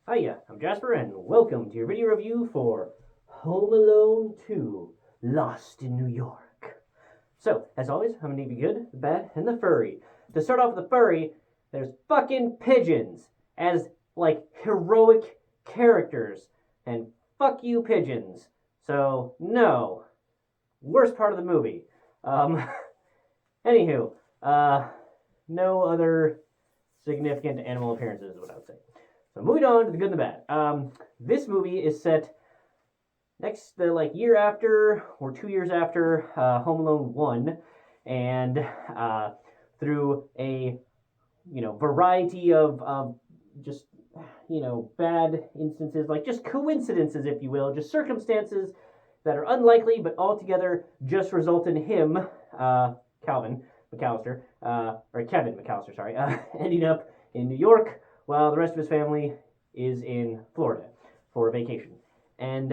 Hiya, I'm Jasper, and welcome to your video review for Home Alone 2 Lost in New York. So, as always, I'm gonna need the good, the bad, and the furry. To start off with the furry, there's fucking pigeons as, like, heroic characters. And fuck you, pigeons. So, no. Worst part of the movie. Um, anywho, uh, no other significant animal appearances, is what I would say. So moving on to the good and the bad. This movie is set year after or 2 years after Home Alone 1, and through a variety of just bad instances, like just coincidences, if you will, just circumstances that are unlikely but altogether just result in him, Calvin McAllister, or Kevin McAllister, sorry, ending up in New York while the rest of his family is in Florida for a vacation. And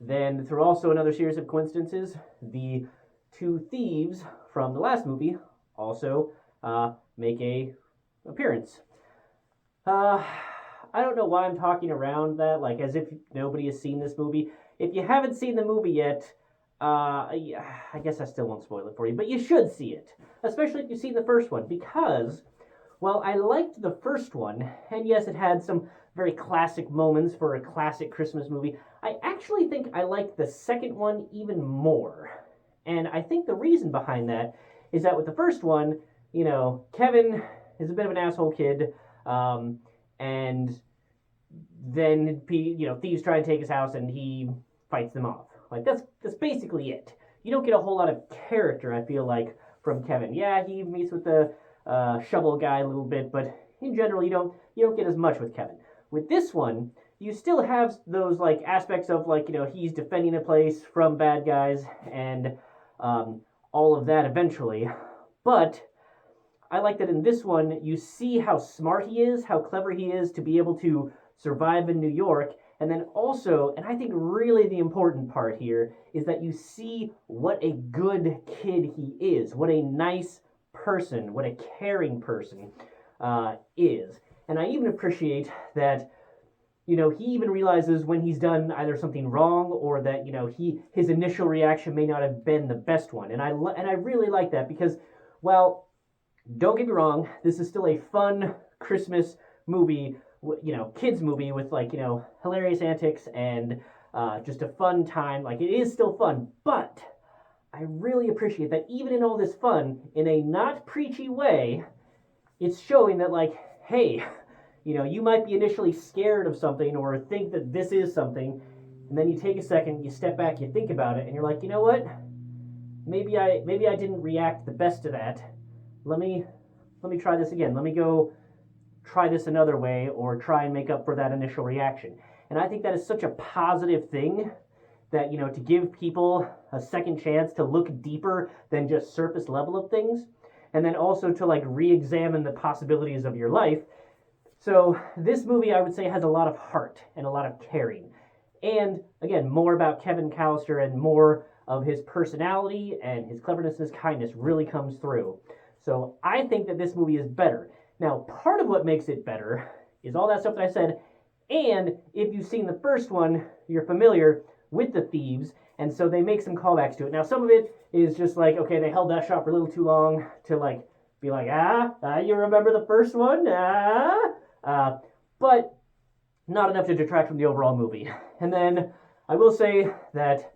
then, through also another series of coincidences, the two thieves from the last movie also make a appearance. I don't know why I'm talking around that, like as if nobody has seen this movie. If you haven't seen the movie yet, I guess I still won't spoil it for you, but you should see it, especially if you've seen the first one, because well, I liked the first one, and yes, it had some very classic moments for a classic Christmas movie. I actually think I liked the second one even more. And I think the reason behind that is that with the first one, Kevin is a bit of an asshole kid, and then thieves try to take his house, and he fights them off. Like that's basically it. You don't get a whole lot of character, I feel like, from Kevin. Yeah, he meets with the shovel guy a little bit, but in general, you don't get as much with Kevin. With this one, you still have those like aspects of like he's defending a place from bad guys and all of that eventually, but I like that in this one you see how smart he is, how clever he is to be able to survive in New York. And then also, and I think really the important part here is that you see what a good kid he is, what a nice person, what a caring person is. And I even appreciate that he even realizes when he's done either something wrong or that his initial reaction may not have been the best one. And I really like that because, well, don't get me wrong, this is still a fun Christmas movie, kids movie with hilarious antics and just a fun time. Like it is still fun, but I really appreciate that even in all this fun, in a not preachy way, it's showing that hey, you might be initially scared of something or think that this is something, and then you take a second, you step back, you think about it, and you're like, you know what? Maybe I didn't react the best to that. Let me try this again. Let me go try this another way or try and make up for that initial reaction. And I think that is such a positive thing that to give people a second chance to look deeper than just surface level of things, and then also to re-examine the possibilities of your life. So this movie, I would say, has a lot of heart and a lot of caring, and again, more about Kevin McAllister and more of his personality and his cleverness and his kindness really comes through. So I think that this movie is better. Now, part of what makes it better is all that stuff that I said, and if you've seen the first one, you're familiar with the thieves, and so they make some callbacks to it. Now, some of it is just okay, they held that shot for a little too long to be you remember the first one, but not enough to detract from the overall movie. And then I will say that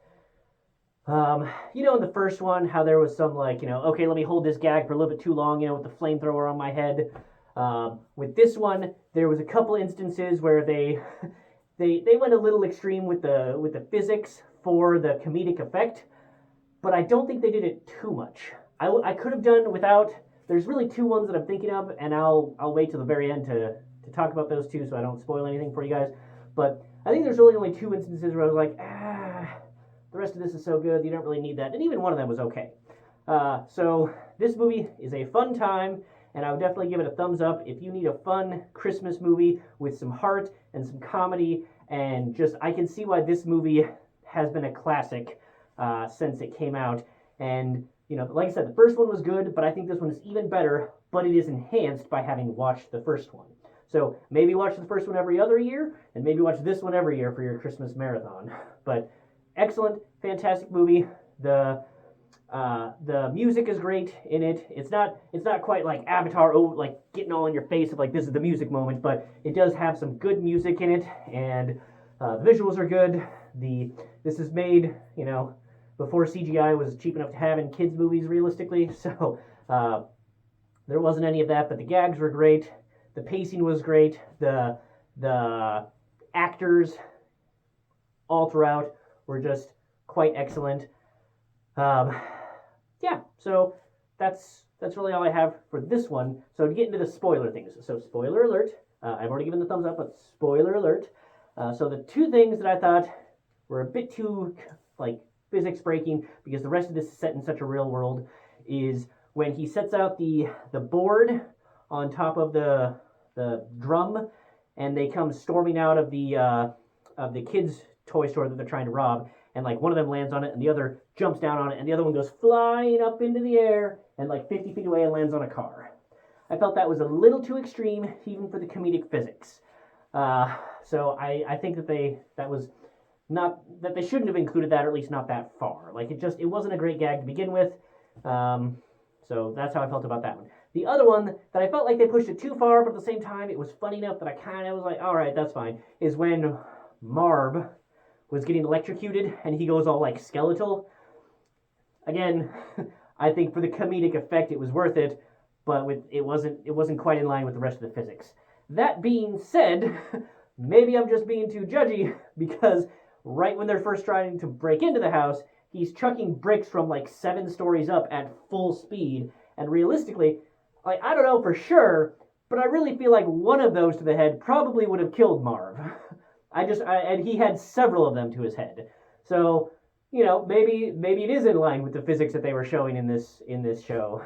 in the first one, how there was some okay, let me hold this gag for a little bit too long, with the flamethrower on my head. With this one, there was a couple instances where they went a little extreme with the physics for the comedic effect, but I don't think they did it too much. I could have done without. There's really two ones that I'm thinking of, and I'll wait till the very end to talk about those two, so I don't spoil anything for you guys. But I think there's really only two instances where I was the rest of this is so good, you don't really need that. And even one of them was okay. So this movie is a fun time, and I would definitely give it a thumbs up. If you need a fun Christmas movie with some heart and some comedy, and just, I can see why this movie has been a classic since it came out. And, like I said, the first one was good, but I think this one is even better, but it is enhanced by having watched the first one. So maybe watch the first one every other year, and maybe watch this one every year for your Christmas marathon. But excellent, fantastic movie. The music is great in it. It's not quite like Avatar, like getting all in your face of like this is the music moment, but it does have some good music in it, and the visuals are good. This is made, before CGI was cheap enough to have in kids movies realistically, so there wasn't any of that. But the gags were great. The pacing was great. The actors all throughout were just quite excellent. Yeah, so that's really all I have for this one. So to get into the spoiler things, so spoiler alert. I've already given the thumbs up, but spoiler alert. So the two things that I thought were a bit too like physics breaking, because the rest of this is set in such a real world, is when he sets out the board on top of the drum, and they come storming out of the kids' toy store that they're trying to rob, and like one of them lands on it and the other jumps down on it, and the other one goes flying up into the air and like 50 feet away and lands on a car. I felt that was a little too extreme even for the comedic physics. So I think that they shouldn't have included that, or at least not that far. Like it wasn't a great gag to begin with. So that's how I felt about that one. The other one that I felt like they pushed it too far, but at the same time it was funny enough that I kind of was like, all right, that's fine, is when Marv was getting electrocuted and he goes all like skeletal. Again, I think for the comedic effect it was worth it, but it wasn't quite in line with the rest of the physics. That being said, maybe I'm just being too judgy, because right when they're first trying to break into the house, he's chucking bricks from like 7 stories up at full speed, and realistically, like, I don't know for sure, but I really feel like one of those to the head probably would have killed Marv. And he had several of them to his head. So, maybe it is in line with the physics that they were showing in this show,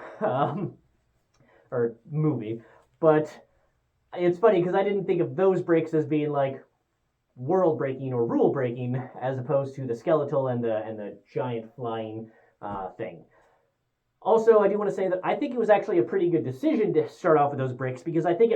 or movie. But it's funny because I didn't think of those breaks as being like world breaking or rule breaking, as opposed to the skeletal and the giant flying thing. Also, I do want to say that I think it was actually a pretty good decision to start off with those bricks, because I think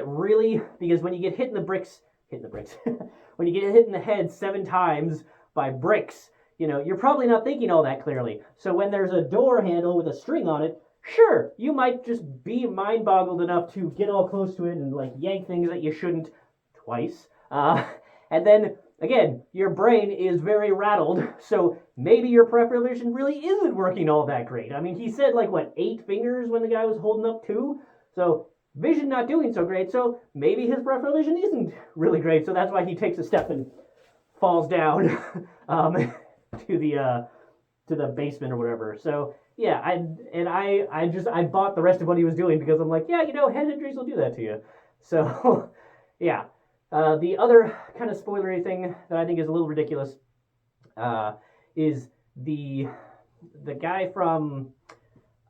because when you get hit in the bricks, when you get hit in the head 7 times by bricks, you're probably not thinking all that clearly. So when there's a door handle with a string on it, sure, you might just be mind boggled enough to get all close to it and like yank things that you shouldn't twice. And then again, your brain is very rattled, so maybe your peripheral vision really isn't working all that great. I mean, he said 8 fingers when the guy was holding up 2, so vision not doing so great, so maybe his peripheral vision isn't really great, so that's why he takes a step and falls down to the basement or whatever. So yeah, I bought the rest of what he was doing, because I'm like, yeah, head injuries will do that to you. So yeah. The other kind of spoilery thing that I think is a little ridiculous is the guy from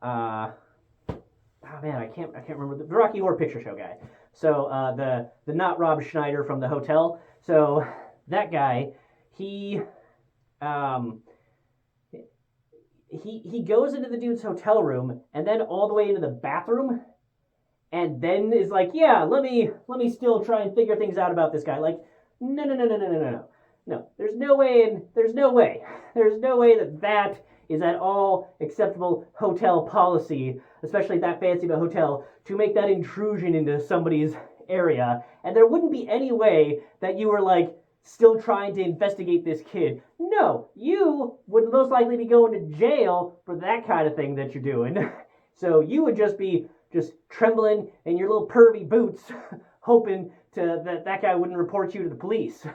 oh man, I can't remember, the Rocky Horror Picture Show guy. So the not Rob Schneider from The Hotel. So that guy, he goes into the dude's hotel room and then all the way into the bathroom, and then is like, yeah, let me still try and figure things out about this guy. Like, no. There's no way that is at all acceptable hotel policy, especially that fancy of a hotel, to make that intrusion into somebody's area. And there wouldn't be any way that you were like still trying to investigate this kid. No, you would most likely be going to jail for that kind of thing that you're doing. So you would just be trembling in your little pervy boots, hoping that guy wouldn't report you to the police.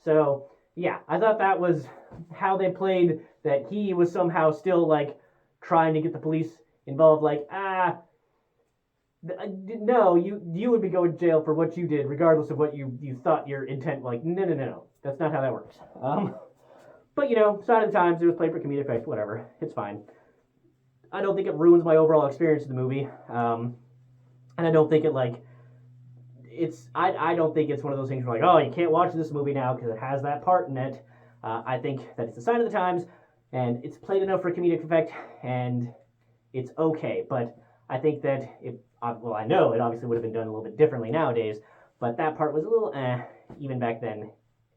So yeah, I thought that was how they played that he was somehow still like trying to get the police involved. Like, no, you would be going to jail for what you did, regardless of what you thought your intent. Like, no, that's not how that works. But sign of the times, it was played for comedic effect. Whatever, it's fine. I don't think it ruins my overall experience of the movie, and I don't think I don't think it's one of those things where oh, you can't watch this movie now because it has that part in it. I think that it's a sign of the times, and it's played enough for comedic effect, and it's okay. But I think that I know it obviously would have been done a little bit differently nowadays, but that part was a little even back then,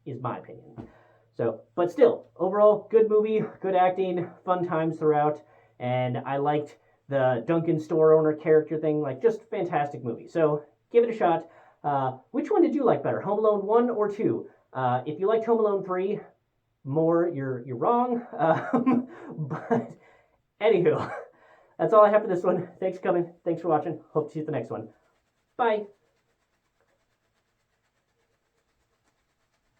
is my opinion. So, but still, overall, good movie, good acting, fun times throughout, and I liked the Dunkin' store owner character thing, like just fantastic movie. So give it a shot. Which one did you like better, Home Alone 1 or 2? If you liked Home Alone 3 more, you're wrong. But anywho, that's all I have for this one. Thanks for coming. Thanks for watching. Hope to see you at the next one. Bye.